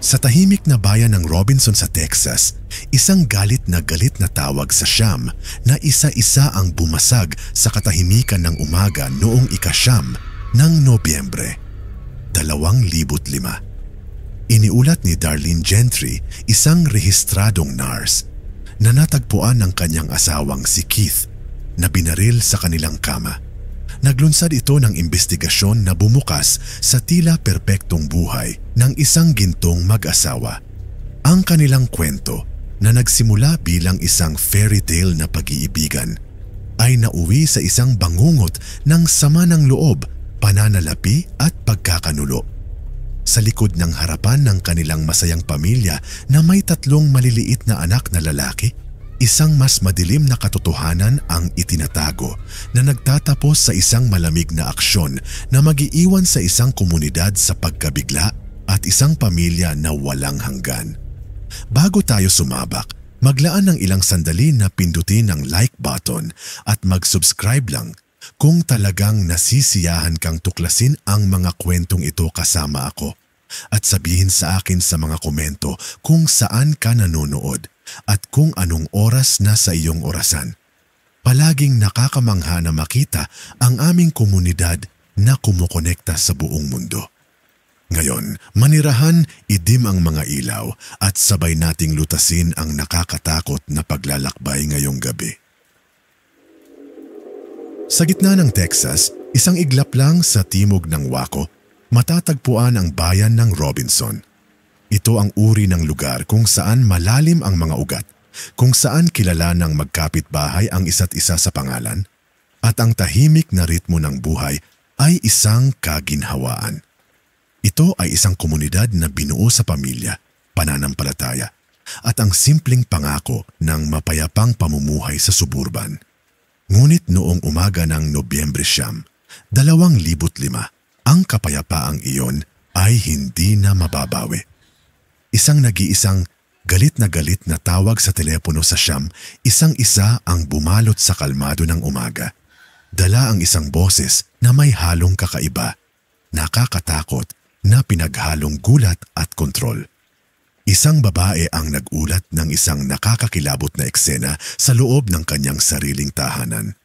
Sa tahimik na bayan ng Robinson sa Texas, isang galit na tawag sa siyam na isa-isa ang bumasag sa katahimikan ng umaga noong ika-9 ng Nobyembre, 2005. Iniulat ni Darlene Gentry, isang rehistradong nurse, na natagpuan ng kanyang asawang si Keith na binaril sa kanilang kama. Naglunsad ito ng investigasyon na bumukas sa tila perpektong buhay ng isang gintong mag-asawa. Ang kanilang kwento na nagsimula bilang isang fairy tale na pag-iibigan ay nauwi sa isang bangungot ng sama ng loob, pananalapi at pagkakanulo. Sa likod ng harapan ng kanilang masayang pamilya na may 3 maliliit na anak na lalaki, isang mas madilim na katotohanan ang itinatago na nagtatapos sa isang malamig na aksyon na mag-iiwan sa isang komunidad sa pagkabigla at isang pamilya na walang hanggan. Bago tayo sumabak, maglaan ng ilang sandali na pindutin ang like button at mag-subscribe lang kung talagang nasisiyahan kang tuklasin ang mga kwentong ito kasama ako, at sabihin sa akin sa mga komento kung saan ka nanonood at kung anong oras na sa iyong orasan. Palaging nakakamangha na makita ang aming komunidad na kumukonekta sa buong mundo. Ngayon, manirahan, idim ang mga ilaw at sabay nating lutasin ang nakakatakot na paglalakbay ngayong gabi. Sa gitna ng Texas, isang iglap lang sa timog ng Waco, matatagpuan ang bayan ng Robinson. Ito ang uri ng lugar kung saan malalim ang mga ugat, kung saan kilala ng magkapitbahay ang isa't isa sa pangalan, at ang tahimik na ritmo ng buhay ay isang kaginhawaan. Ito ay isang komunidad na binuo sa pamilya, pananampalataya, at ang simpleng pangako ng mapayapang pamumuhay sa suburban. Ngunit noong umaga ng Nobyembre 9, 2005, ang kapayapaang iyon ay hindi na mababawi. Isang nag-iisang galit na tawag sa telepono sa siyam, isang-isa ang bumalot sa kalmado ng umaga. Dala ang isang boses na may halong kakaiba, nakakatakot na pinaghalong gulat at kontrol. Isang babae ang nag-ulat ng isang nakakakilabot na eksena sa loob ng kanyang sariling tahanan.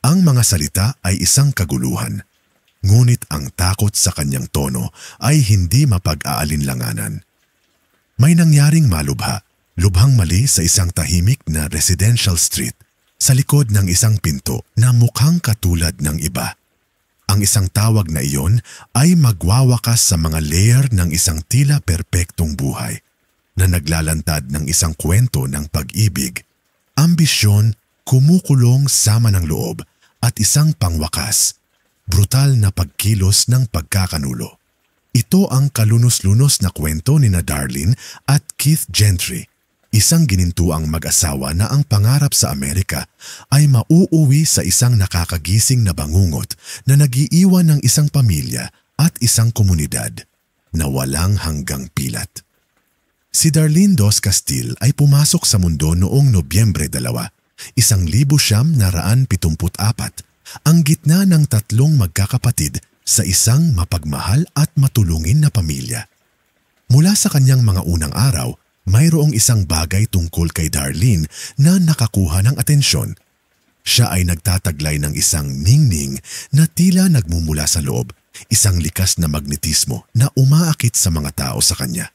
Ang mga salita ay isang kaguluhan, ngunit ang takot sa kanyang tono ay hindi mapag-aalinlanganan. May nangyaring lubhang mali sa isang tahimik na residential street sa likod ng isang pinto na mukhang katulad ng iba. Ang isang tawag na iyon ay magwawakas sa mga layer ng isang tila perpektong buhay na naglalantad ng isang kwento ng pag-ibig, ambisyon, kumukulong sama ng loob at isang pangwakas, brutal na pagkilos ng pagkakanulo. Ito ang kalunos-lunos na kwento ni Darlene at Keith Gentry, isang ginintuang mag-asawa na ang pangarap sa Amerika ay mauuwi sa isang nakakagising na bangungot na nag-iiwan ng isang pamilya at isang komunidad na walang hanggang pilat. Si Darlene Dos Castil ay pumasok sa mundo noong Nobyembre 2, 1974, ang gitna ng 3 magkakapatid sa isang mapagmahal at matulungin na pamilya. Mula sa kanyang mga unang araw, mayroong isang bagay tungkol kay Darlene na nakakuha ng atensyon. Siya ay nagtataglay ng isang ningning na tila nagmumula sa loob, isang likas na magnetismo na umaakit sa mga tao sa kanya.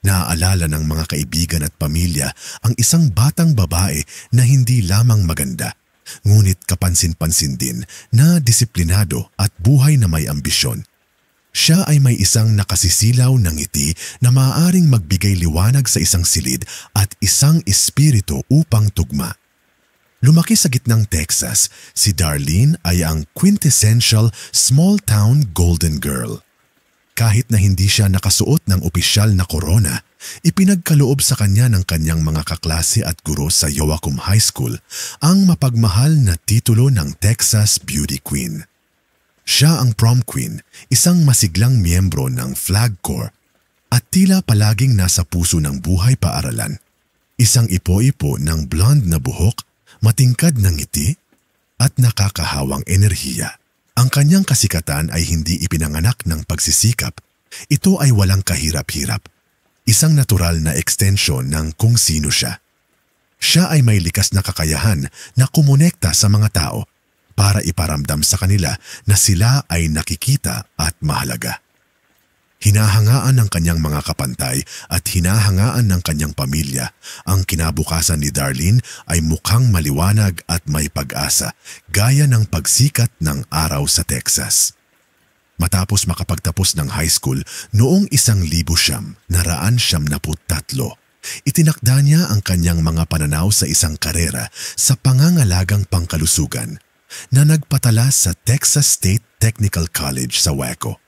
Naaalala ng mga kaibigan at pamilya ang isang batang babae na hindi lamang maganda, ngunit kapansin-pansin din na disiplinado at buhay na may ambisyon. Siya ay may isang nakasisilaw na ngiti na maaaring magbigay liwanag sa isang silid at isang espiritu upang tugma. Lumaki sa gitnang Texas, si Darlene ay ang quintessential small-town golden girl. Kahit na hindi siya nakasuot ng opisyal na korona, ipinagkaloob sa kanya ng kanyang mga kaklase at guro sa Joachim High School ang mapagmahal na titulo ng Texas Beauty Queen. Siya ang prom queen, isang masiglang miyembro ng Flag Corps at tila palaging nasa puso ng buhay paaralan. Isang ipo-ipo ng blonde na buhok, matingkad na ngiti at nakakahawang enerhiya. Ang kanyang kasikatan ay hindi ipinanganak ng pagsisikap. Ito ay walang kahirap-hirap, isang natural na extension ng kung sino siya. Siya ay may likas na kakayahan na kumonekta sa mga tao para iparamdam sa kanila na sila ay nakikita at mahalaga. Hinahangaan ng kanyang mga kapantay at hinahangaan ng kanyang pamilya. Ang kinabukasan ni Darlene ay mukhang maliwanag at may pag-asa, gaya ng pagsikat ng araw sa Texas. Matapos makapagtapos ng high school noong 1993, itinakda niya ang kanyang mga pananaw sa isang karera sa pangangalagang pangkalusugan na nagpatala sa Texas State Technical College sa Waco.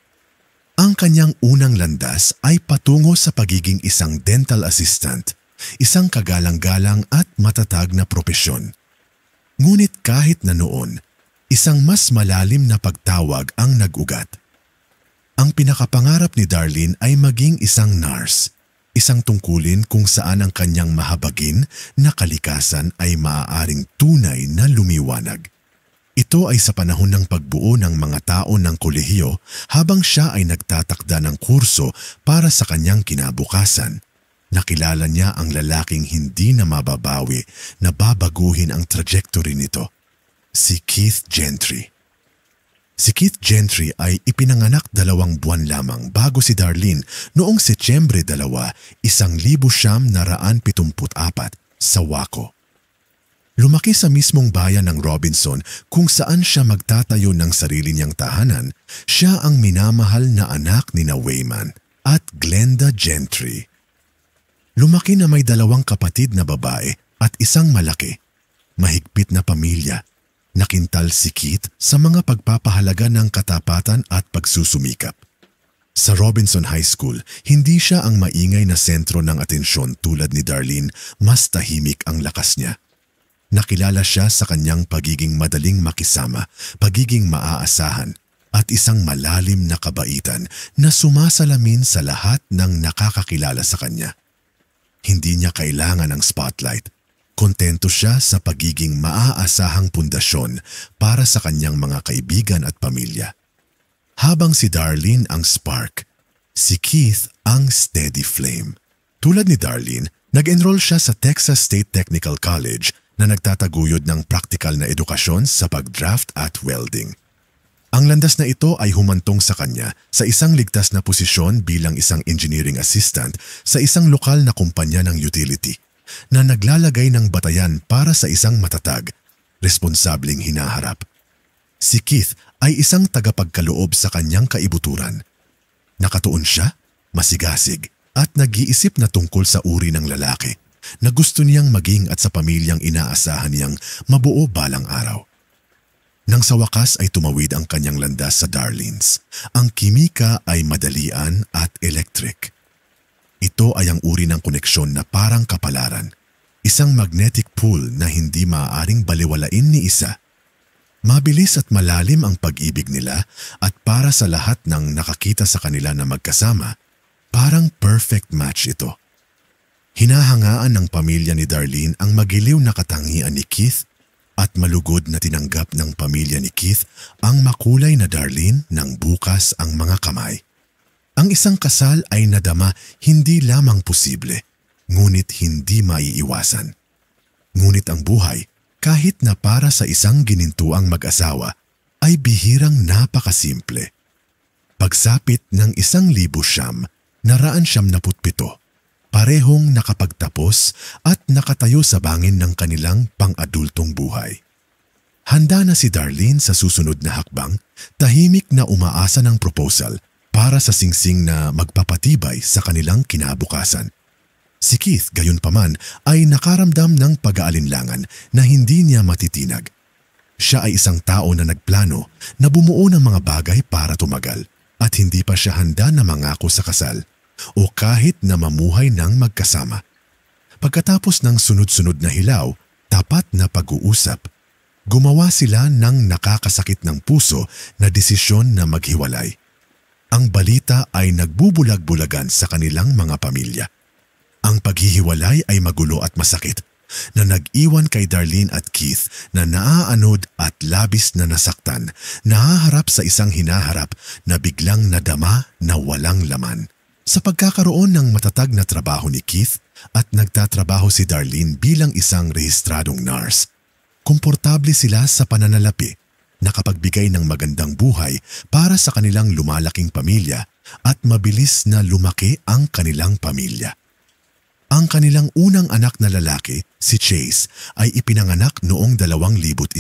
Ang kanyang unang landas ay patungo sa pagiging isang dental assistant, isang kagalang-galang at matatag na propesyon. Ngunit kahit na noon, isang mas malalim na pagtawag ang nag-ugat. Ang pinakapangarap ni Darlene ay maging isang nurse, isang tungkulin kung saan ang kanyang mahabagin na kalikasan ay maaaring tunay na lumiwanag. Ito ay sa panahon ng pagbuo ng mga tao ng kolehiyo habang siya ay nagtatakda ng kurso para sa kanyang kinabukasan. Nakilala niya ang lalaking hindi na mababawi na babaguhin ang trajectory nito, si Keith Gentry. Si Keith Gentry ay ipinanganak 2 buwan lamang bago si Darlene noong Setyembre 2, 1974 sa Waco. Lumaki sa mismong bayan ng Robinson kung saan siya magtatayo ng sarili niyang tahanan. Siya ang minamahal na anak ni Wayman at Glenda Gentry. Lumaki na may 2 kapatid na babae at isang malaki, mahigpit na pamilya. Nakintal si Keith sa mga pagpapahalaga ng katapatan at pagsusumikap. Sa Robinson High School, hindi siya ang maingay na sentro ng atensyon tulad ni Darlene, mas tahimik ang lakas niya. Nakilala siya sa kanyang pagiging madaling makisama, pagiging maaasahan, at isang malalim na kabaitan na sumasalamin sa lahat ng nakakakilala sa kanya. Hindi niya kailangan ng spotlight. Kontento siya sa pagiging maaasahang pundasyon para sa kanyang mga kaibigan at pamilya. Habang si Darlene ang spark, si Keith ang steady flame. Tulad ni Darlene, nag-enroll siya sa Texas State Technical College na nagtataguyod ng praktikal na edukasyon sa pagdraft at welding. Ang landas na ito ay humantong sa kanya sa isang ligtas na posisyon bilang isang engineering assistant sa isang lokal na kumpanya ng utility na naglalagay ng batayan para sa isang matatag, responsableng hinaharap. Si Keith ay isang tagapagkaloob sa kanyang kaibuturan. Nakatuon siya, masigasig, at nag-iisip na tungkol sa uri ng lalaki na gusto niyang maging at sa pamilyang inaasahan niyang mabuo balang araw. Nang sa wakas ay tumawid ang kanyang landas sa Darlene's, ang kimika ay madalian at electric. Ito ay ang uri ng koneksyon na parang kapalaran, isang magnetic pull na hindi maaaring baliwalain ni isa. Mabilis at malalim ang pag-ibig nila at para sa lahat ng nakakita sa kanila na magkasama, parang perfect match ito. Hinahangaan ng pamilya ni Darlene ang magiliw na katangian ni Keith at malugod na tinanggap ng pamilya ni Keith ang makulay na Darlene ng bukas ang mga kamay. Ang isang kasal ay nadama hindi lamang posible, ngunit hindi maiiwasan. Ngunit ang buhay, kahit na para sa isang ginintuang mag-asawa, ay bihirang napakasimple. Pagsapit ng 1977, parehong nakapagtapos at nakatayo sa bangin ng kanilang pang-adultong buhay. Handa na si Darlene sa susunod na hakbang, tahimik na umaasa ng proposal para sa singsing na magpapatibay sa kanilang kinabukasan. Si Keith, gayunpaman, ay nakaramdam ng pag-aalinlangan na hindi niya matitinag. Siya ay isang tao na nagplano na bumuo ng mga bagay para tumagal at hindi pa siya handa na mangako sa kasal o kahit na mamuhay ng magkasama. Pagkatapos ng sunod-sunod na hilaw, tapat na pag-uusap, gumawa sila ng nakakasakit ng puso na desisyon na maghiwalay. Ang balita ay nagbubulag-bulagan sa kanilang mga pamilya. Ang paghihiwalay ay magulo at masakit na nag-iwan kay Darlene at Keith na naaanod at labis na nasaktan, nahaharap sa isang hinaharap na biglang nadama na walang laman. Sa pagkakaroon ng matatag na trabaho ni Keith at nagtatrabaho si Darlene bilang isang rehistradong nurse, komportable sila sa pananalapi, nakapagbigay ng magandang buhay para sa kanilang lumalaking pamilya at mabilis na lumaki ang kanilang pamilya. Ang kanilang unang anak na lalaki, si Chase, ay ipinanganak noong 2001.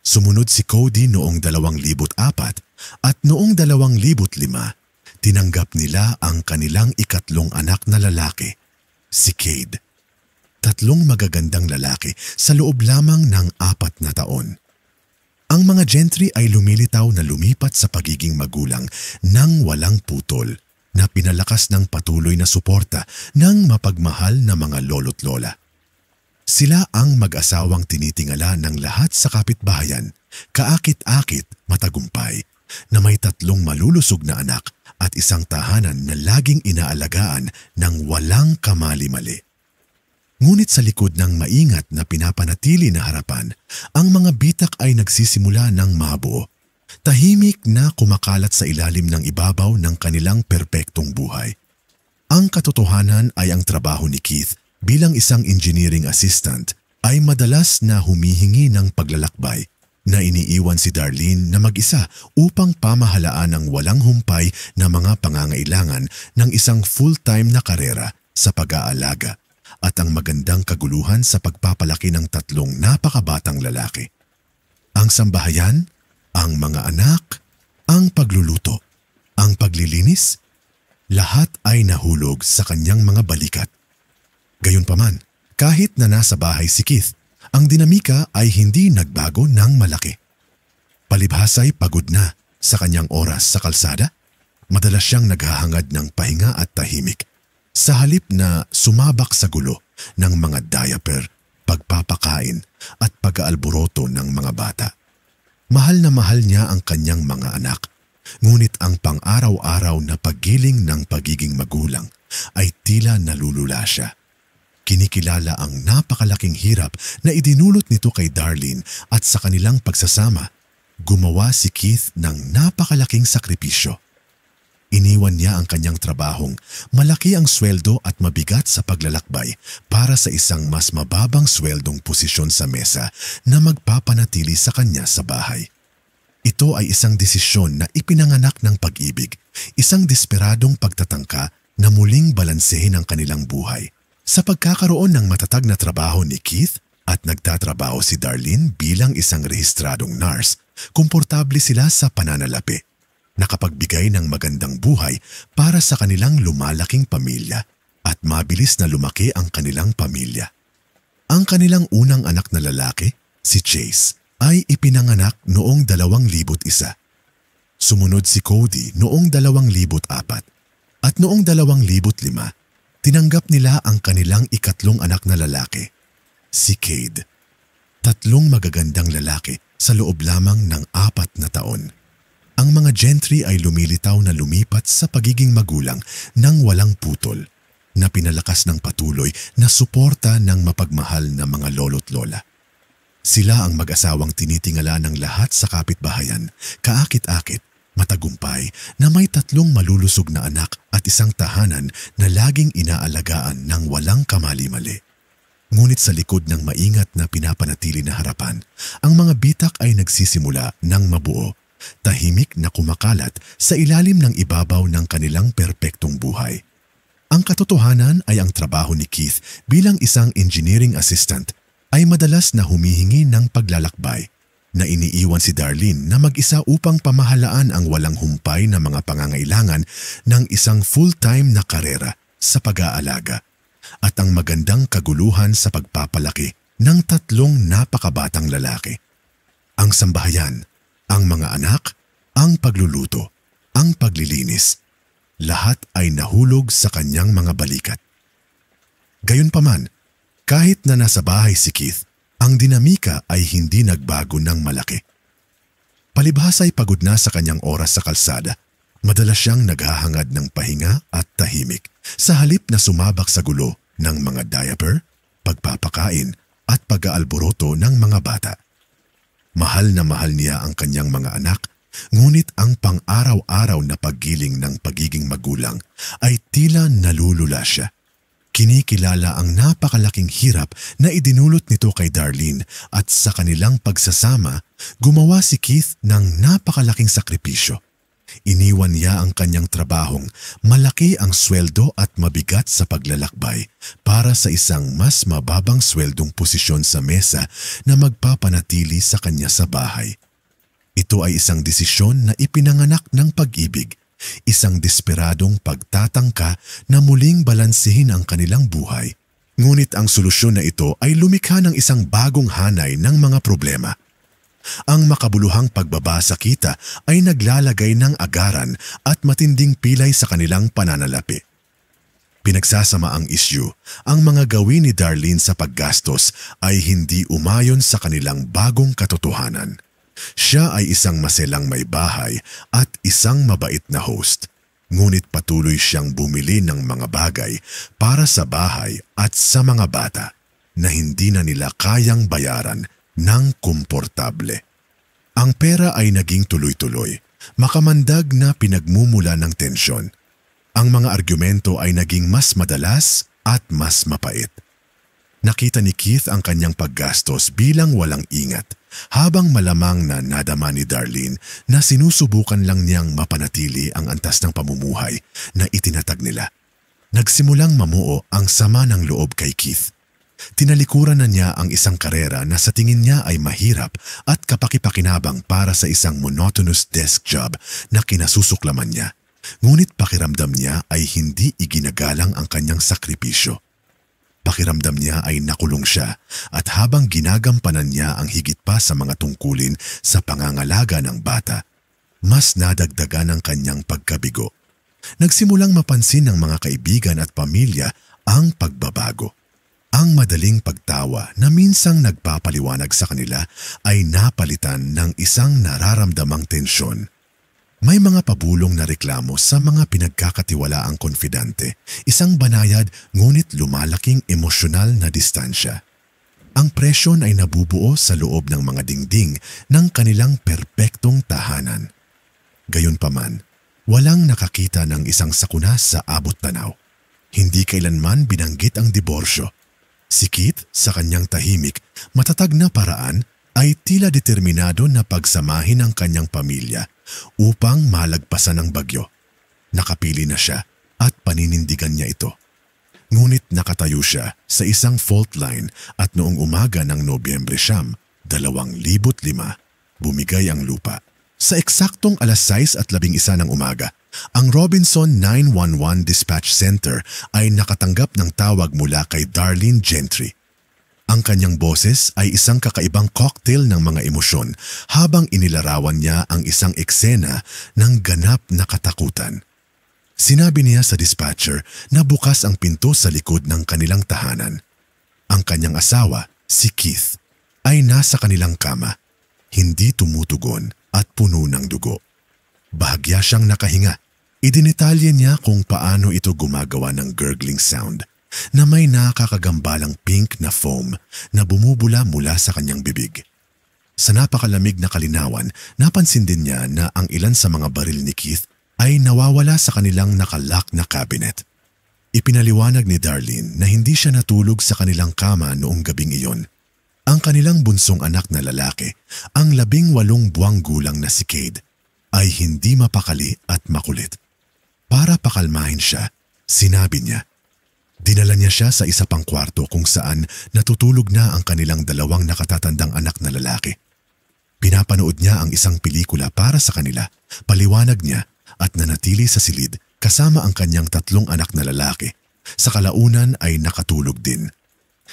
Sumunod si Cody noong 2004 at noong 2005, tinanggap nila ang kanilang ikatlong anak na lalaki, si Cade. 3 magagandang lalaki sa loob lamang ng 4 na taon. Ang mga Gentry ay lumilitaw na lumipat sa pagiging magulang ng walang putol na pinalakas ng patuloy na suporta ng mapagmahal na mga lolo't lola. Sila ang mag-asawang tinitingala ng lahat sa kapitbahayan, kaakit-akit, matagumpay, na may 3 malulusog na anak at isang tahanan na laging inaalagaan ng walang kamali-mali. Ngunit sa likod ng maingat na pinapanatili na harapan, ang mga bitak ay nagsisimula ng mabuo. Tahimik na kumakalat sa ilalim ng ibabaw ng kanilang perpektong buhay. Ang katotohanan ay ang trabaho ni Keith bilang isang engineering assistant ay madalas na humihingi ng paglalakbay na iniiwan si Darlene na mag-isa upang pamahalaan ang walang humpay na mga pangangailangan ng isang full-time na karera sa pag-aalaga at ang magandang kaguluhan sa pagpapalaki ng 3 napakabatang lalaki. Ang sambahayan, ang mga anak, ang pagluluto, ang paglilinis, lahat ay nahulog sa kanyang mga balikat. Gayunpaman, kahit na nasa bahay si Keith, ang dinamika ay hindi nagbago ng malaki. Palibhasa'y pagod na sa kanyang oras sa kalsada, madalas siyang naghahangad ng pahinga at tahimik. Sa halip na sumabak sa gulo ng mga diaper, pagpapakain at pag-aalboroto ng mga bata. Mahal na mahal niya ang kanyang mga anak, ngunit ang pang-araw-araw na paggiling ng pagiging magulang ay tila nalulula siya. Kinikilala ang napakalaking hirap na idinulot nito kay Darlene at sa kanilang pagsasama, gumawa si Keith ng napakalaking sakripisyo. Iniwan niya ang kanyang trabahong malaki ang sweldo at mabigat sa paglalakbay para sa isang mas mababang sweldong posisyon sa mesa na magpapanatili sa kanya sa bahay. Ito ay isang desisyon na ipinanganak ng pag-ibig, isang desperadong pagtatangka na muling balansehin ang kanilang buhay. Sa pagkakaroon ng matatag na trabaho ni Keith at nagtatrabaho si Darlene bilang isang rehistradong nurse, komportable sila sa pananalapi. Nakapagbigay ng magandang buhay para sa kanilang lumalaking pamilya at mabilis na lumaki ang kanilang pamilya. Ang kanilang unang anak na lalaki, si Chase, ay ipinanganak noong 2001. Sumunod si Cody noong 2004 at noong 2005, tinanggap nila ang kanilang ikatlong anak na lalaki, si Cade. 3 magagandang lalaki sa loob lamang ng 4 na taon. Ang mga Gentry ay lumilitaw na lumipat sa pagiging magulang ng walang putol na pinalakas ng patuloy na suporta ng mapagmahal na mga lolo't lola. Sila ang mag-asawang tinitingala ng lahat sa kapitbahayan, kaakit-akit, matagumpay na may 3 malulusog na anak at isang tahanan na laging inaalagaan ng walang kamali-mali. Ngunit sa likod ng maingat na pinapanatili na harapan, ang mga bitak ay nagsisimula ng mabuo, tahimik na kumakalat sa ilalim ng ibabaw ng kanilang perpektong buhay. Ang katotohanan ay ang trabaho ni Keith bilang isang engineering assistant ay madalas na humihingi ng paglalakbay, na iniiwan si Darlene na mag-isa upang pamahalaan ang walang humpay na mga pangangailangan ng isang full-time na karera sa pag-aalaga at ang magandang kaguluhan sa pagpapalaki ng 3 napakabatang lalaki. Ang sambahayan, ang mga anak, ang pagluluto, ang paglilinis, lahat ay nahulog sa kanyang mga balikat. Gayunpaman, kahit na nasa bahay si Keith, ang dinamika ay hindi nagbago ng malaki. Palibhasa'y pagod na sa kanyang oras sa kalsada, madalas siyang naghahangad ng pahinga at tahimik sa halip na sumabak sa gulo ng mga diaper, pagpapakain at pag-aalboroto ng mga bata. Mahal na mahal niya ang kanyang mga anak Ngunit ang pang-araw-araw na paggiling ng pagiging magulang ay tila nalulula siya. Kinikilala ang napakalaking hirap na idinulot nito kay Darlene at sa kanilang pagsasama, gumawa si Keith ng napakalaking sakripisyo. Iniwan niya ang kanyang trabahong, malaki ang sweldo at mabigat sa paglalakbay para sa isang mas mababang sweldong posisyon sa mesa na magpapanatili sa kanya sa bahay. Ito ay isang desisyon na ipinanganak ng pag-ibig, isang desperadong pagtatangka na muling balansehin ang kanilang buhay. Ngunit ang solusyon na ito ay lumikha ng isang bagong hanay ng mga problema. Ang makabuluhang pagbaba sa kita ay naglalagay ng agaran at matinding pilay sa kanilang pananalapi. Pinagsasama ang isyu, ang mga gawin ni Darlene sa paggastos ay hindi umayon sa kanilang bagong katotohanan. Siya ay isang maselang may bahay at isang mabait na host. Ngunit patuloy siyang bumili ng mga bagay para sa bahay at sa mga bata na hindi na nila kayang bayaran ng komportable. Ang pera ay naging tuloy-tuloy, makamandag na pinagmumula ng tensyon. Ang mga argumento ay naging mas madalas at mas mapait. Nakita ni Keith ang kanyang paggastos bilang walang ingat, habang malamang na nadama ni Darlene na sinusubukan lang niyang mapanatili ang antas ng pamumuhay na itinatag nila. Nagsimulang mamuo ang sama ng loob kay Keith. Tinalikuran na niya ang isang karera na sa tingin niya ay mahirap at kapakipakinabang para sa isang monotonous desk job na kinasusuklaman niya. Ngunit pakiramdam niya ay hindi iginagalang ang kanyang sakripisyo. Pakiramdam niya ay nakulong siya at habang ginagampanan niya ang higit pa sa mga tungkulin sa pangangalaga ng bata, mas nadagdagan ang kanyang pagkabigo. Nagsimulang mapansin ng mga kaibigan at pamilya ang pagbabago. Ang madaling pagtawa na minsang nagpapaliwanag sa kanila ay napalitan ng isang nararamdamang tensyon. May mga pabulong na reklamo sa mga pinagkakatiwalaang konfidante, isang banayad ngunit lumalaking emosyonal na distansya. Ang presyon ay nabubuo sa loob ng mga dingding ng kanilang perpektong tahanan. Gayunpaman, walang nakakita ng isang sakuna sa abot tanaw. Hindi kailanman binanggit ang diborsyo. Si Keith, sa kanyang tahimik, matatag na paraan, ay tila determinado na pagsamahin ang kanyang pamilya upang malagpasan ang bagyo. Nakapili na siya at paninindigan niya ito. Ngunit nakatayo siya sa isang fault line at noong umaga ng Nobyembre 2005, bumigay ang lupa. Sa eksaktong 6:11 ng umaga, ang Robinson 911 Dispatch Center ay nakatanggap ng tawag mula kay Darlene Gentry. Ang kanyang boses ay isang kakaibang cocktail ng mga emosyon habang inilarawan niya ang isang eksena ng ganap na katakutan. Sinabi niya sa dispatcher na bukas ang pinto sa likod ng kanilang tahanan. Ang kanyang asawa, si Keith, ay nasa kanilang kama, hindi tumutugon at puno ng dugo. Bahagya siyang nakahinga. Idinitalye niya kung paano ito gumagawa ng gurgling sound na may nakakagambalang pink na foam na bumubula mula sa kanyang bibig. Sa napakalamig na kalinawan, napansin din niya na ang ilan sa mga baril ni Keith ay nawawala sa kanilang nakalock na cabinet. Ipinaliwanag ni Darlene na hindi siya natulog sa kanilang kama noong gabing iyon. Ang kanilang bunsong anak na lalaki, ang 18 buwang gulang na si Cade, ay hindi mapakali at makulit. Para pakalmahin siya, sinabi niya, dinala niya siya sa isa pang kwarto kung saan natutulog na ang kanilang 2 nakatatandang anak na lalaki. Pinapanood niya ang isang pelikula para sa kanila, paliwanag niya at nanatili sa silid kasama ang kanyang 3 anak na lalaki. Sa kalaunan ay nakatulog din.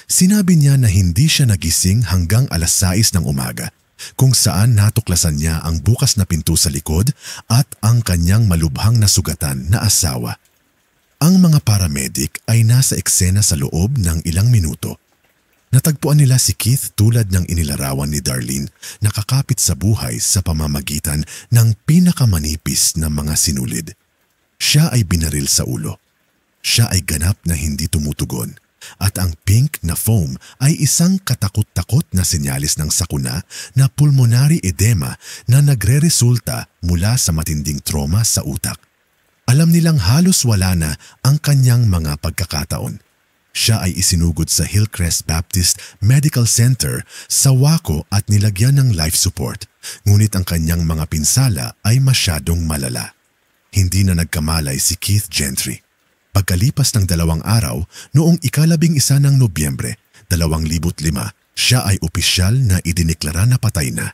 Sinabi niya na hindi siya nagising hanggang 6:00 ng umaga, kung saan natuklasan niya ang bukas na pinto sa likod at ang kanyang malubhang na sugatan na asawa. Ang mga paramedic ay nasa eksena sa loob ng ilang minuto. Natagpuan nila si Keith tulad ng inilarawan ni Darlene, nakakapit sa buhay sa pamamagitan ng pinakamanipis na mga sinulid. Siya ay binaril sa ulo. Siya ay ganap na hindi tumutugon. at ang pink na foam ay isang katakot-takot na senyalis ng sakuna na pulmonary edema na nagre-resulta mula sa matinding trauma sa utak. Alam nilang halos wala na ang kanyang mga pagkakataon. Siya ay isinugod sa Hillcrest Baptist Medical Center sa Waco at nilagyan ng life support, ngunit ang kanyang mga pinsala ay masyadong malala. Hindi na nagkamalay si Keith Gentry. Pagkalipas ng 2 araw, noong 11 ng Nobyembre, 2005, siya ay opisyal na idineklara na patay na.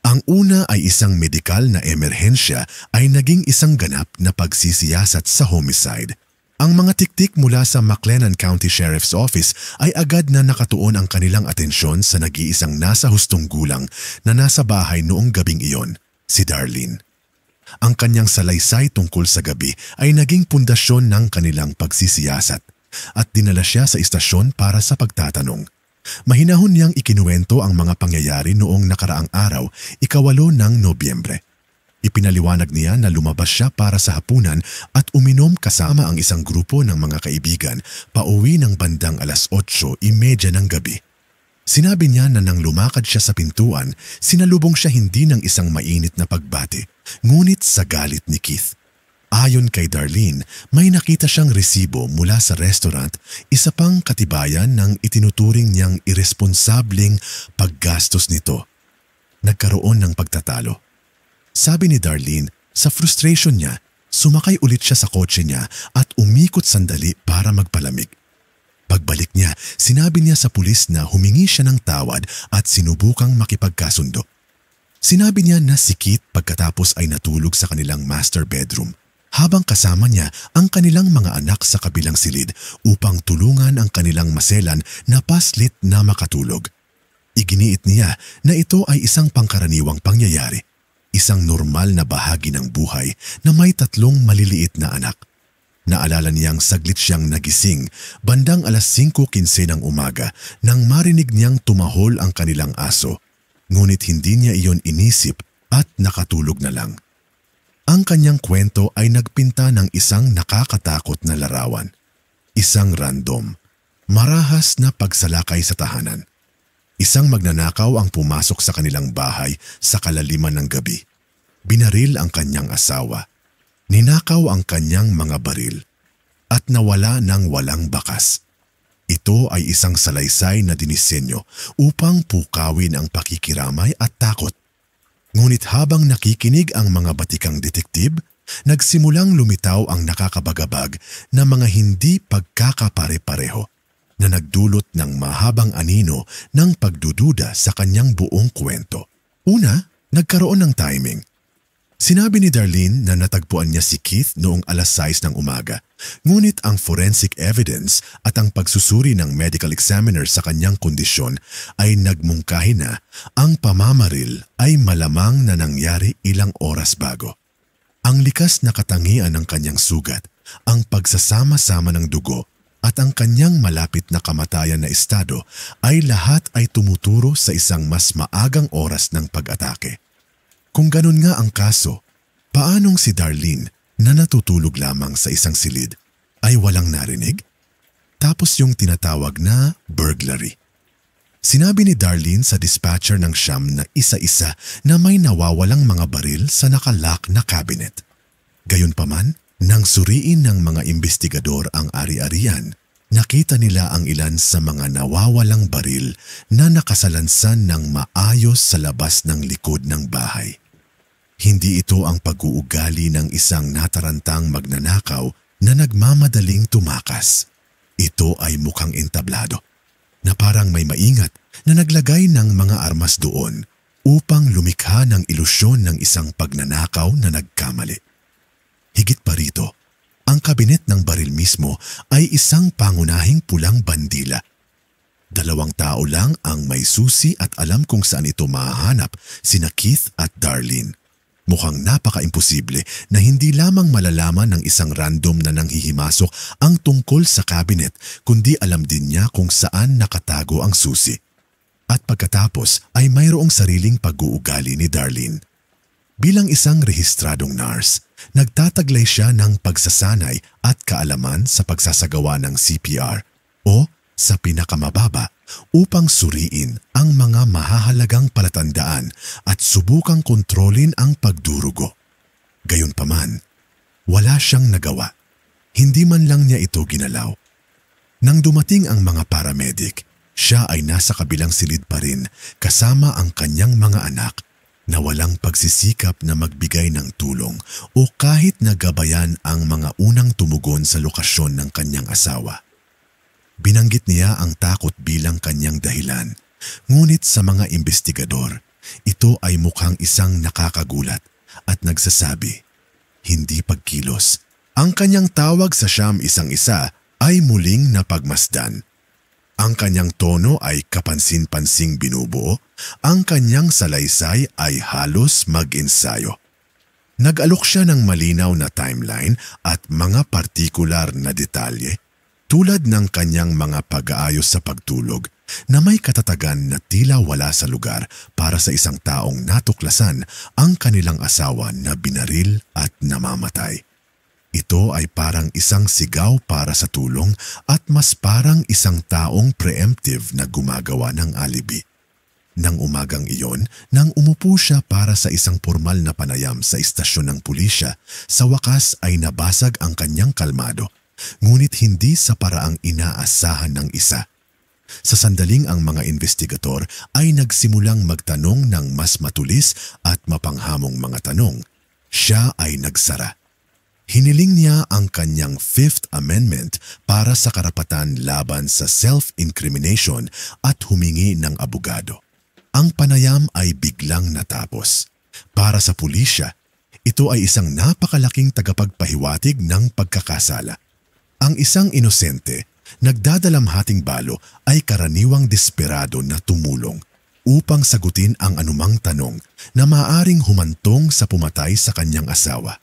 Ang una ay isang medikal na emerhensya ay naging isang ganap na pagsisiyasat sa homicide. Ang mga tiktik mula sa McLennan County Sheriff's Office ay agad na nakatuon ang kanilang atensyon sa nag-iisang nasa hustong gulang na nasa bahay noong gabing iyon, si Darlene. Ang kanyang salaysay tungkol sa gabi ay naging pundasyon ng kanilang pagsisiyasat at dinala siya sa istasyon para sa pagtatanong. Mahinahon niyang ikinuwento ang mga pangyayari noong nakaraang araw, 8 ng Nobyembre. Ipinaliwanag niya na lumabas siya para sa hapunan at uminom kasama ang isang grupo ng mga kaibigan pauwi ng bandang 8:30 ng gabi. Sinabi niya na nang lumakad siya sa pintuan, sinalubong siya hindi ng isang mainit na pagbati, ngunit sa galit ni Keith. Ayon kay Darlene, may nakita siyang resibo mula sa restaurant, isa pang katibayan ng itinuturing niyang irresponsableng paggastos nito. Nagkaroon ng pagtatalo. Sabi ni Darlene, sa frustration niya, sumakay ulit siya sa kotse niya at umikot sandali para magpalamig. Pagbalik niya, sinabi niya sa pulis na humingi siya ng tawad at sinubukang makipagkasundo. Sinabi niya na si Keith pagkatapos ay natulog sa kanilang master bedroom, habang kasama niya ang kanilang mga anak sa kabilang silid upang tulungan ang kanilang maselan na paslit na makatulog. Iginiit niya na ito ay isang pangkaraniwang pangyayari. Isang normal na bahagi ng buhay na may 3 maliliit na anak. Naalala niyang saglit siyang nagising bandang 5:15 ng umaga nang marinig niyang tumahol ang kanilang aso, ngunit hindi niya iyon inisip at nakatulog na lang. Ang kanyang kwento ay nagpinta ng isang nakakatakot na larawan. Isang random, marahas na pagsalakay sa tahanan. Isang magnanakaw ang pumasok sa kanilang bahay sa kalaliman ng gabi. Binaril ang kanyang asawa. Ninakaw ang kanyang mga baril. At nawala ng walang bakas. Ito ay isang salaysay na dinisenyo upang pukawin ang pakikiramay at takot. Ngunit habang nakikinig ang mga batikang detektib, nagsimulang lumitaw ang nakakabagabag na mga hindi pagkakapare-pareho na nagdulot ng mahabang anino ng pagdududa sa kanyang buong kwento. Una, nagkaroon ng timing. Sinabi ni Darlene na natagpuan niya si Keith noong 6:00 ng umaga, ngunit ang forensic evidence at ang pagsusuri ng medical examiner sa kanyang kondisyon ay nagmungkahi na ang pamamaril ay malamang na nangyari ilang oras bago. Ang likas na katangian ng kanyang sugat, ang pagsasama-sama ng dugo, at ang kanyang malapit na kamatayan na estado ay lahat ay tumuturo sa isang mas maagang oras ng pag-atake. Kung ganun nga ang kaso, paanong si Darlene na natutulog lamang sa isang silid ay walang narinig? Tapos yung tinatawag na burglary. Sinabi ni Darlene sa dispatcher ng Siyam na isa-isa na may nawawalang mga baril sa nakalock na cabinet. Gayunpaman, nang suriin ng mga investigador ang ari-arian, nakita nila ang ilan sa mga nawawalang baril na nakasalansan ng maayos sa labas ng likod ng bahay. Hindi ito ang pag-uugali ng isang natarantang magnanakaw na nagmamadaling tumakas. Ito ay mukhang entablado, na parang may maingat na naglagay ng mga armas doon upang lumikha ng ilusyon ng isang pagnanakaw na nagkamali. Higit pa rito, ang kabinet ng baril mismo ay isang pangunahing pulang bandila. 2 tao lang ang may susi at alam kung saan ito mahahanap, sina Keith at Darlene. Mukhang napaka-imposible na hindi lamang malalaman ng isang random na nanghihimasok ang tungkol sa kabinet, kundi alam din niya kung saan nakatago ang susi. At pagkatapos ay mayroong sariling pag-uugali ni Darlene. Bilang isang rehistradong nurse, nagtataglay siya ng pagsasanay at kaalaman sa pagsasagawa ng CPR o sa pinakamababa upang suriin ang mga mahahalagang palatandaan at subukang kontrolin ang pagdurugo. Gayunpaman, wala siyang nagawa. Hindi man lang niya ito ginalaw. Nang dumating ang mga paramedic, siya ay nasa kabilang silid pa rin kasama ang kanyang mga anak na walang pagsisikap na magbigay ng tulong o kahit nagabayan ang mga unang tumugon sa lokasyon ng kanyang asawa. Binanggit niya ang takot bilang kanyang dahilan, ngunit sa mga investigador, ito ay mukhang isang nakakagulat at nagsasabi, hindi pagkilos. Ang kanyang tawag sa siyam isang-isa ay muling napagmasdan. Ang kanyang tono ay kapansin-pansing binubuo, ang kanyang salaysay ay halos mag-ensayo. Nag-alok siya ng malinaw na timeline at mga partikular na detalye, tulad ng kanyang mga pag-aayos sa pagtulog na may katatagan na tila wala sa lugar para sa isang taong natuklasan ang kanilang asawa na binaril at namamatay. Ito ay parang isang sigaw para sa tulong at mas parang isang taong preemptive na gumagawa ng alibi. Nang umagang iyon, nang umupo siya para sa isang formal na panayam sa istasyon ng pulisya, sa wakas ay nabasag ang kanyang kalmado, ngunit hindi sa paraang inaasahan ng isa. Sa sandaling ang mga investigador ay nagsimulang magtanong ng mas matulis at mapanghamong mga tanong. Siya ay nagsara. Hiniling niya ang kanyang Fifth Amendment para sa karapatan laban sa self-incrimination at humingi ng abogado. Ang panayam ay biglang natapos. Para sa pulisya, ito ay isang napakalaking tagapagpahiwatig ng pagkakasala. Ang isang inosente, nagdadalamhating balo ay karaniwang desperado na tumulong upang sagutin ang anumang tanong na maaring humantong sa pumatay sa kanyang asawa.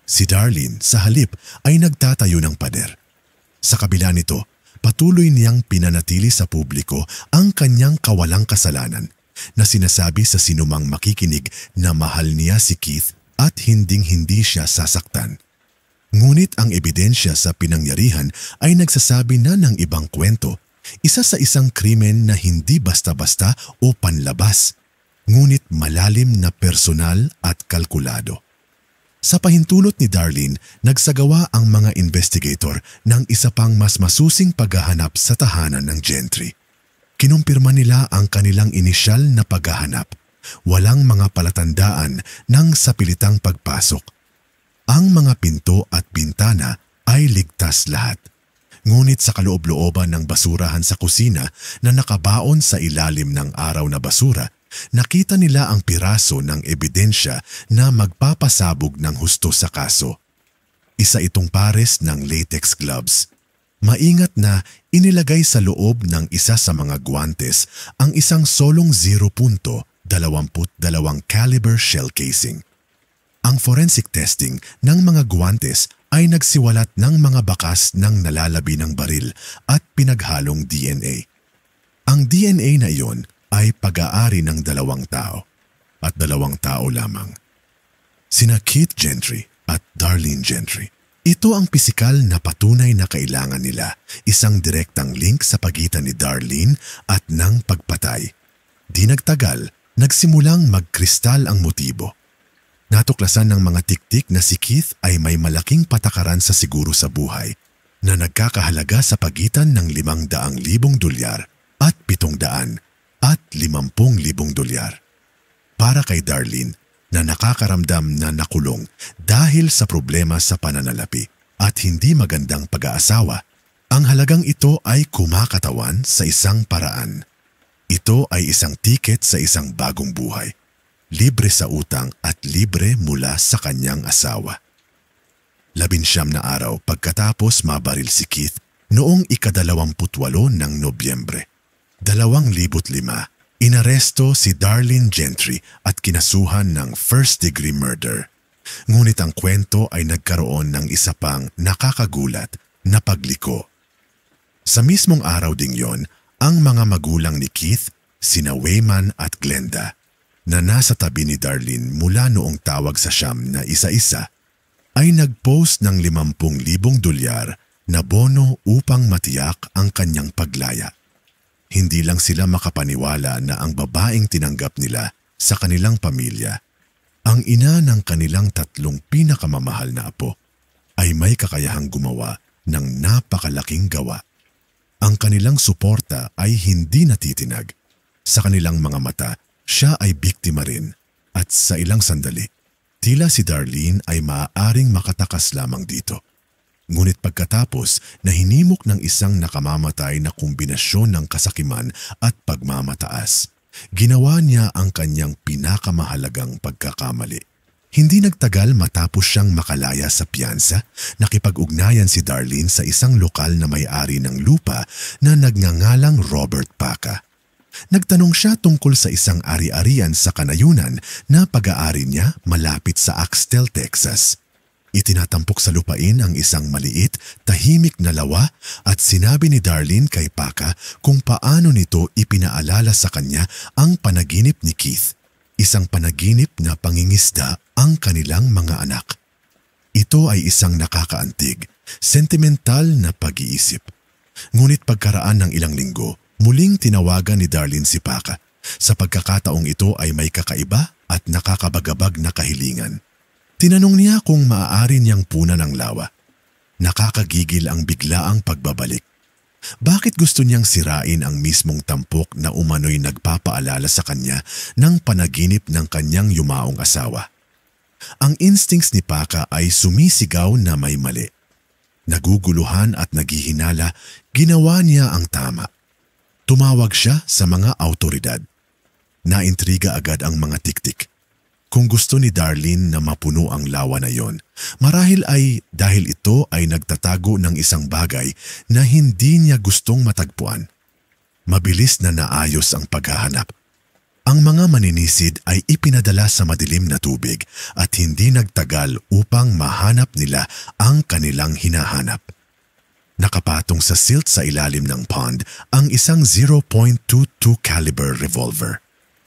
Si Darlene sa halip ay nagtatayo ng pader. Sa kabila nito, patuloy niyang pinanatili sa publiko ang kanyang kawalang kasalanan na sinasabi sa sinumang makikinig na mahal niya si Keith at hinding-hindi siya sasaktan. Ngunit ang ebidensya sa pinangyarihan ay nagsasabi na ng ibang kwento, isa sa isang krimen na hindi basta-basta o panlabas, ngunit malalim na personal at kalkulado. Sa pahintulot ni Darlene, nagsagawa ang mga investigator ng isa pang mas masusing paghahanap sa tahanan ng Gentry. Kinumpirma nila ang kanilang inisyal na paghahanap. Walang mga palatandaan ng sapilitang pagpasok. Ang mga pinto at bintana ay ligtas lahat. Ngunit sa kaloob-looban ng basurahan sa kusina na nakabaon sa ilalim ng araw na basura, nakita nila ang piraso ng ebidensya na magpapasabog ng husto sa kaso. Isa itong pares ng latex gloves. Maingat na inilagay sa loob ng isa sa mga guwantes ang isang solong 0.22 caliber shell casing. Ang forensic testing ng mga guwantes ay nagsiwalat ng mga bakas ng nalalabi ng baril at pinaghalong DNA. Ang DNA na iyon ay pag-aari ng 2 tao at 2 tao lamang. Sina Keith Gentry at Darlene Gentry. Ito ang pisikal na patunay na kailangan nila, isang direktang link sa pagitan ni Darlene at ng pagpatay. Di nagtagal, nagsimulang magkristal ang motibo. Natuklasan ng mga tiktik na si Keith ay may malaking patakaran sa siguro sa buhay na nagkakahalaga sa pagitan ng $500,000 at $750,000. Para kay Darlene na nakakaramdam na nakulong dahil sa problema sa pananalapi at hindi magandang pag-aasawa, ang halagang ito ay kumakatawan sa isang paraan. Ito ay isang tiket sa isang bagong buhay, libre sa utang at libre mula sa kanyang asawa. 19 na araw pagkatapos mabaril si Keith noong ika-28 ng Nobyembre 2005, inaresto si Darlene Gentry at kinasuhan ng first-degree murder. Ngunit ang kwento ay nagkaroon ng isa pang nakakagulat na pagliko. Sa mismong araw ding yon, ang mga magulang ni Keith, sina Wayman at Glenda, na nasa tabi ni Darlene mula noong tawag sa siyam na isa-isa, ay nag-post ng $50,000 na bono upang matiyak ang kanyang paglaya. Hindi lang sila makapaniwala na ang babaeng tinanggap nila sa kanilang pamilya, ang ina ng kanilang 3 pinakamamahal na apo, ay may kakayahang gumawa ng napakalaking gawa. Ang kanilang suporta ay hindi natitinag. Sa kanilang mga mata, siya ay biktima rin at sa ilang sandali, tila si Darlene ay maaaring makatakas lamang dito. Ngunit pagkatapos na hinimok ng isang nakamamatay na kombinasyon ng kasakiman at pagmamataas, ginawa niya ang kanyang pinakamahalagang pagkakamali. Hindi nagtagal matapos siyang makalaya sa piyansa, nakipag-ugnayan si Darlene sa isang lokal na may-ari ng lupa na nagngangalang Robert Paca. Nagtanong siya tungkol sa isang ari-arian sa kanayunan na pag-aari niya malapit sa Axtell, Texas. Itinatampok sa lupain ang isang maliit, tahimik na lawa at sinabi ni Darlene kay Paca kung paano nito ipinaalala sa kanya ang panaginip ni Keith, isang panaginip na pangingisda ang kanilang mga anak. Ito ay isang nakakaantig, sentimental na pag-iisip. Ngunit pagkaraan ng ilang linggo, muling tinawagan ni Darlene si Paca. Sa pagkakataong ito ay may kakaiba at nakakabagabag na kahilingan. Tinanong niya kung maaari niyang punan ang lawa. Nakakagigil ang biglaang pagbabalik. Bakit gusto niyang sirain ang mismong tampok na umano'y nagpapaalala sa kanya ng panaginip ng kanyang yumaong asawa? Ang instincts ni Paca ay sumisigaw na may mali. Naguguluhan at naghihinala, ginawa niya ang tama. Tumawag siya sa mga awtoridad. Naintriga agad ang mga tiktik. Kung gusto ni Darlene na mapuno ang lawa na yon, marahil ay dahil ito ay nagtatago ng isang bagay na hindi niya gustong matagpuan. Mabilis na naayos ang paghahanap. Ang mga maninisid ay ipinadala sa madilim na tubig at hindi nagtagal upang mahanap nila ang kanilang hinahanap. Nakapatong sa silt sa ilalim ng pond ang isang 0.22 caliber revolver.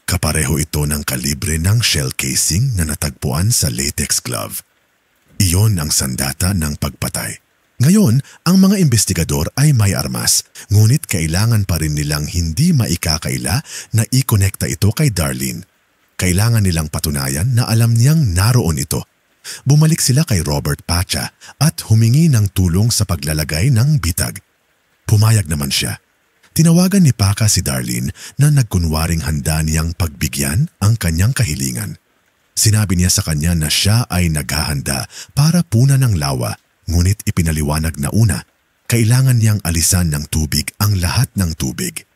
Kapareho ito ng kalibre ng shell casing na natagpuan sa latex glove. Iyon ang sandata ng pagpatay. Ngayon, ang mga investigador ay may armas, ngunit kailangan pa rin nilang hindi maikakaila na i-konekta ito kay Darlene. Kailangan nilang patunayan na alam niyang naroon ito. Bumalik sila kay Robert Paca at humingi ng tulong sa paglalagay ng bitag. Pumayag naman siya. Tinawagan ni Paca si Darlene na nagkunwaring handa niyang pagbigyan ang kanyang kahilingan. Sinabi niya sa kanya na siya ay naghahanda para punan ng lawa, ngunit ipinaliwanag na una, kailangan niyang alisan ng tubig ang lahat ng tubig.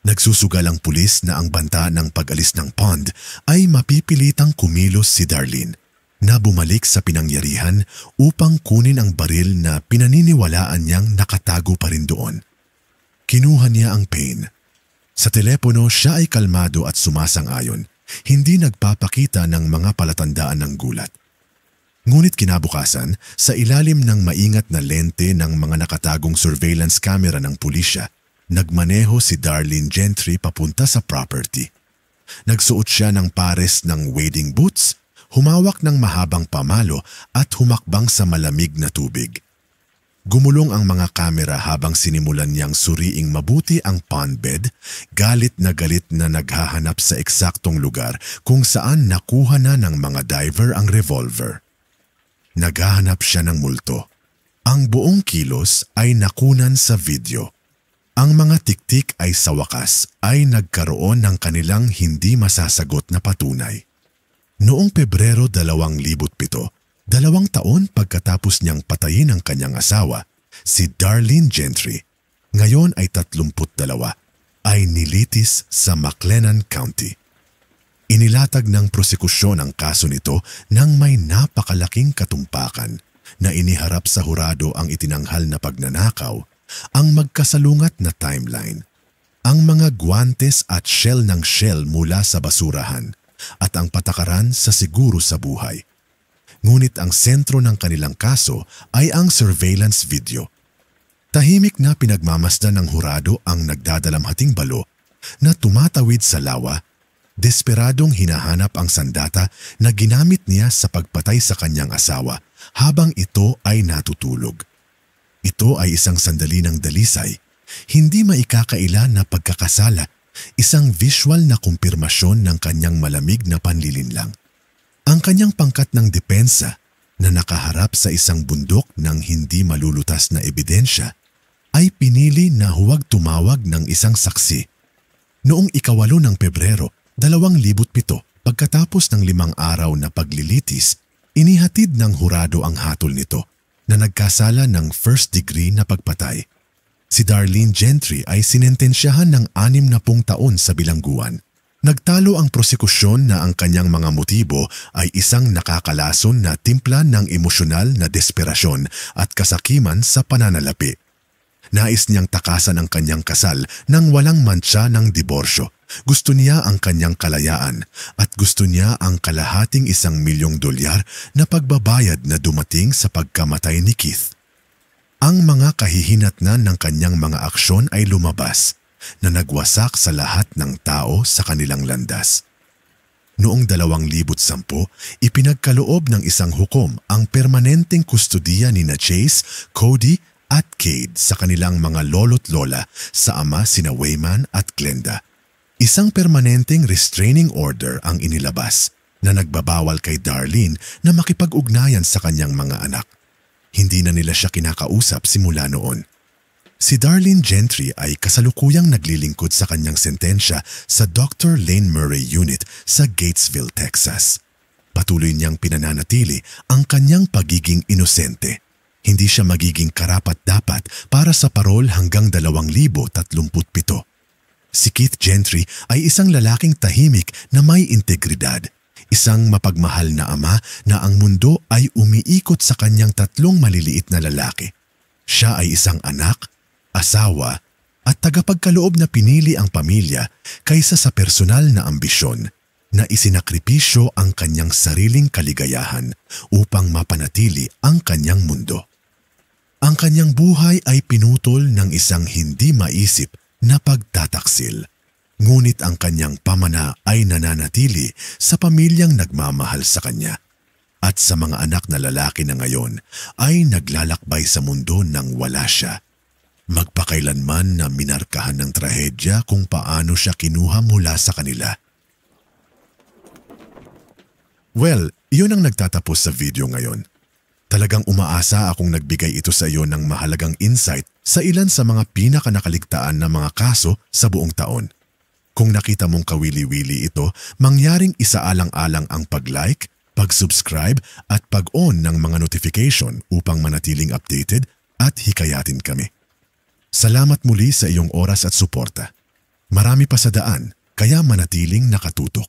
Nagsusugal ang pulis na ang banta ng pag-alis ng pond ay mapipilitang kumilos si Darlene, na bumalik sa pinangyarihan upang kunin ang baril na pinaniniwalaan niyang nakatago pa rin doon. Kinuha niya ang pain. Sa telepono siya ay kalmado at sumasang-ayon, hindi nagpapakita ng mga palatandaan ng gulat. Ngunit kinabukasan, sa ilalim ng maingat na lente ng mga nakatagong surveillance camera ng pulisya, nagmaneho si Darlene Gentry papunta sa property. Nagsuot siya ng pares ng wading boots, humawak ng mahabang pamalo at humakbang sa malamig na tubig. Gumulong ang mga kamera habang sinimulan niyang suriing mabuti ang pond bed, galit na naghahanap sa eksaktong lugar kung saan nakuha na ng mga diver ang revolver. Naghahanap siya ng multo. Ang buong kilos ay nakunan sa video. Ang mga tiktik ay sa wakas ay nagkaroon ng kanilang hindi masasagot na patunay. Noong Pebrero 2007, 2 taon pagkatapos niyang patayin ang kanyang asawa, si Darlene Gentry, ngayon ay 32, ay nilitis sa McLennan County. Inilatag ng prosekusyon ang kaso nito nang may napakalaking katumpakan na iniharap sa hurado ang itinanghal na pagnanakaw, ang magkasalungat na timeline, ang mga guwantes at shell ng shell mula sa basurahan, at ang patakaran sa siguro sa buhay. Ngunit ang sentro ng kanilang kaso ay ang surveillance video. Tahimik na pinagmamasdan ng hurado ang nagdadalamhating balo na tumatawid sa lawa, desperadong hinahanap ang sandata na ginamit niya sa pagpatay sa kanyang asawa habang ito ay natutulog. Ito ay isang sandali ng dalisay, hindi maikakaila na pagkakasala, isang visual na kumpirmasyon ng kanyang malamig na panlilinlang. Ang kanyang pangkat ng depensa na nakaharap sa isang bundok ng hindi malulutas na ebidensya ay pinili na huwag tumawag ng isang saksi. Noong 8 ng Pebrero, 2007, pagkatapos ng 5 araw na paglilitis, inihatid ng hurado ang hatol nito na nagkasala ng first degree na pagpatay. Si Darlene Gentry ay sinentensyahan ng 60 taon sa bilangguan. Nagtalo ang prosekusyon na ang kanyang mga motibo ay isang nakakalason na timpla ng emosyonal na desperasyon at kasakiman sa pananalapi. Nais niyang takasan ang kanyang kasal nang walang mantsa ng diborsyo. Gusto niya ang kanyang kalayaan at gusto niya ang kalahating $1,000,000 na pagbabayad na dumating sa pagkamatay ni Keith. Ang mga kahihinatnan ng kanyang mga aksyon ay lumabas na nagwasak sa lahat ng tao sa kanilang landas. Noong 2010, ipinagkaloob ng isang hukom ang permanenteng kustodiya ni Chase, Cody at Cade sa kanilang mga lolo't lola sa ama sina Wayman at Glenda. Isang permanenteng restraining order ang inilabas na nagbabawal kay Darlene na makipag-ugnayan sa kanyang mga anak. Hindi na nila siya kinakausap simula noon. Si Darlene Gentry ay kasalukuyang naglilingkod sa kanyang sentensya sa Dr. Lane Murray Unit sa Gatesville, Texas. Patuloy niyang pinananatili ang kanyang pagiging inosente. Hindi siya magiging karapat-dapat para sa parol hanggang 2037. Si Keith Gentry ay isang lalaking tahimik na may integridad. Isang mapagmahal na ama na ang mundo ay umiikot sa kanyang 3 maliliit na lalaki. Siya ay isang anak, asawa at tagapagkaloob na pinili ang pamilya kaysa sa personal na ambisyon na isinakripisyo ang kanyang sariling kaligayahan upang mapanatili ang kanyang mundo. Ang kanyang buhay ay pinutol ng isang hindi maisip na pagtataksil. Ngunit ang kanyang pamana ay nananatili sa pamilyang nagmamahal sa kanya. At sa mga anak na lalaki na ngayon ay naglalakbay sa mundo nang wala siya. Magpakailanman na minarkahan ng trahedya kung paano siya kinuha mula sa kanila. Well, iyon ang nagtatapos sa video ngayon. Talagang umaasa akong nagbigay ito sa iyo ng mahalagang insight sa ilan sa mga pinakanakaligtaan na mga kaso sa buong taon. Kung nakita mong kawili-wili ito, mangyaring isaalang-alang ang pag-like, pag-subscribe at pag-on ng mga notification upang manatiling updated at hikayatin kami. Salamat muli sa iyong oras at suporta. Marami pa sa daan, kaya manatiling nakatutok.